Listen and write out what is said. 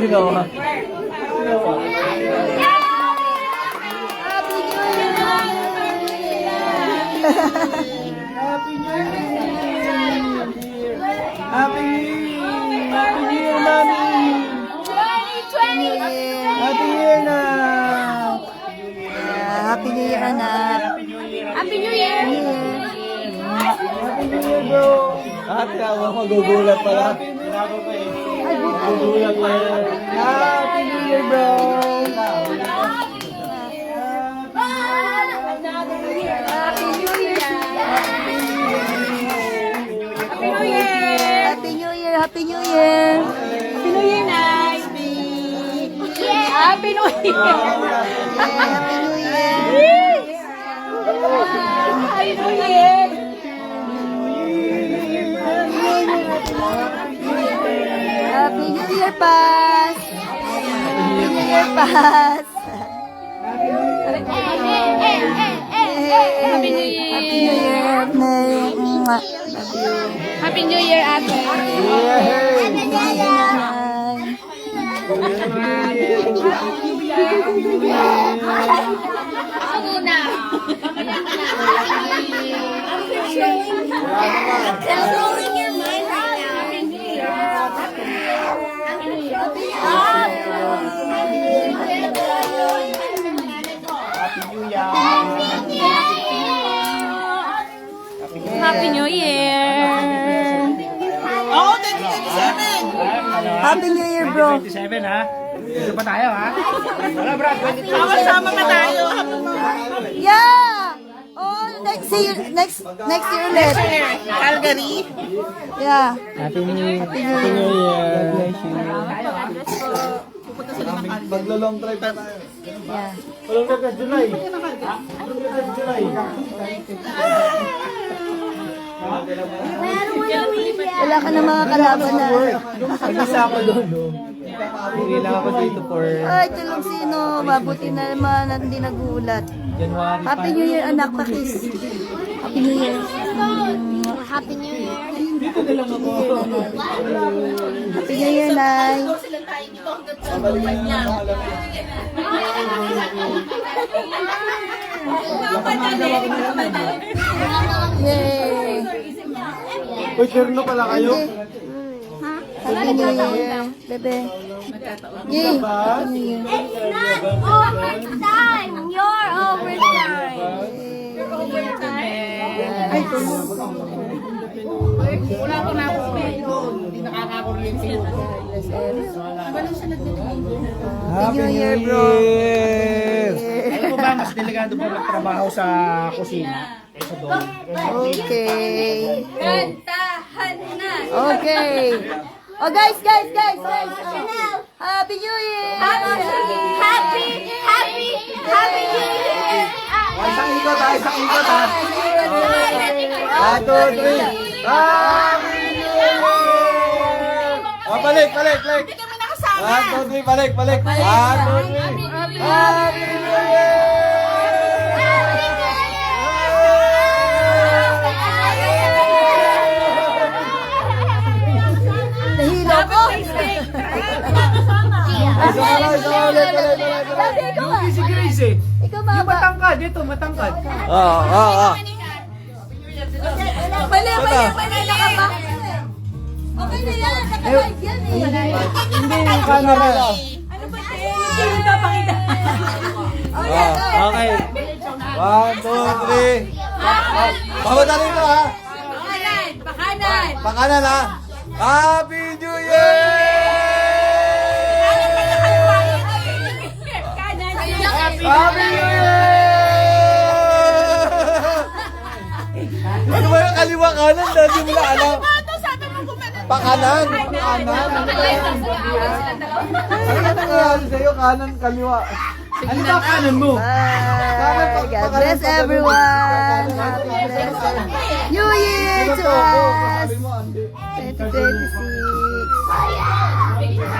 Sino? Happy New Year! Happy New Year, Mami! 2020! Happy New Year na! Happy New Year, anak. Happy New Year! Happy New Year, bro! Ate, ako magugulat pala. Magugulat pala. Happy New Year, bro! Happy New Year. Happy New Year! Happy New Year. Happy New Year. Happy New Year, Nay! Happy New Year! Happy New Year. Happy New Year! Happy New Year, Paz. Happy New Year, Paz. Happy New Year! Happy New Year. Mwah. Happy New Year, ate! Ako muna! Controlling your mind right now. Happy New Year! Happy New Year! Oh, 2027! Happy New Year, bro. 27, ha? Dito pa tayo, ha? Wala, Brad. Sama pa tayo! Yeah. Oh, next year ulit. Calgary? Yeah. Happy New Year. Happy New Year. Maglo-long drive pa tayo. Yeah. Walang gagas July. Walang gagas July. Wala ka na mga kalaban na. Nag-isa ako doon, no? Hindi lang ako dito for Ay, tulong sino. Mabuti na naman at hindi nagulat. January Happy New Year, anak. Pakis. Happy New Year. Happy New Year! Dito na lang ako. Happy New Year, Nay. Yay. Uy, Cherno pala kayo? Happy New Year. Bebe. Yay. Happy New Year. Overtime! You're overtime! Wala ko na ako hindi nakakakuryente. Happy New Year, bro. Alam mo ba, mas delikado pa magtrabaho sa kusina kaysa doon? Okay. Kantahan na! Okay. Oh, guys. Happy New Year. Happy New Year! Isang ikot, ha? Isang ikot, ha? 1, 2, 3. Happy New Year! Oh, balik. Hindi kami nakasama! 1, 2, 3, balik. 1, 2, 3. Happy New Year! Nahilo ko. Sabi, ikaw nga. Si Grace, eh. Ikaw mga ba? Matangkad, ito, matangkad. Oo. Mali, nakaba. Okay na yan, nakalive yan eh. Hindi yung camera. Ano ba ito? Hindi papakita. Okay. 1, 2, 3. Pababa rito, ha? Pakanan! Pakanan, ha? Happy New Year! Happy New Year! Ano ba yung kaliwa kanan? Dahil mo na alam. Pakanan. Ano na nangyayari sa'yo? Kanan, kaliwa. Ano ba kanan mo? Bye. God bless everyone. Happy blessed New Year to us. 2026.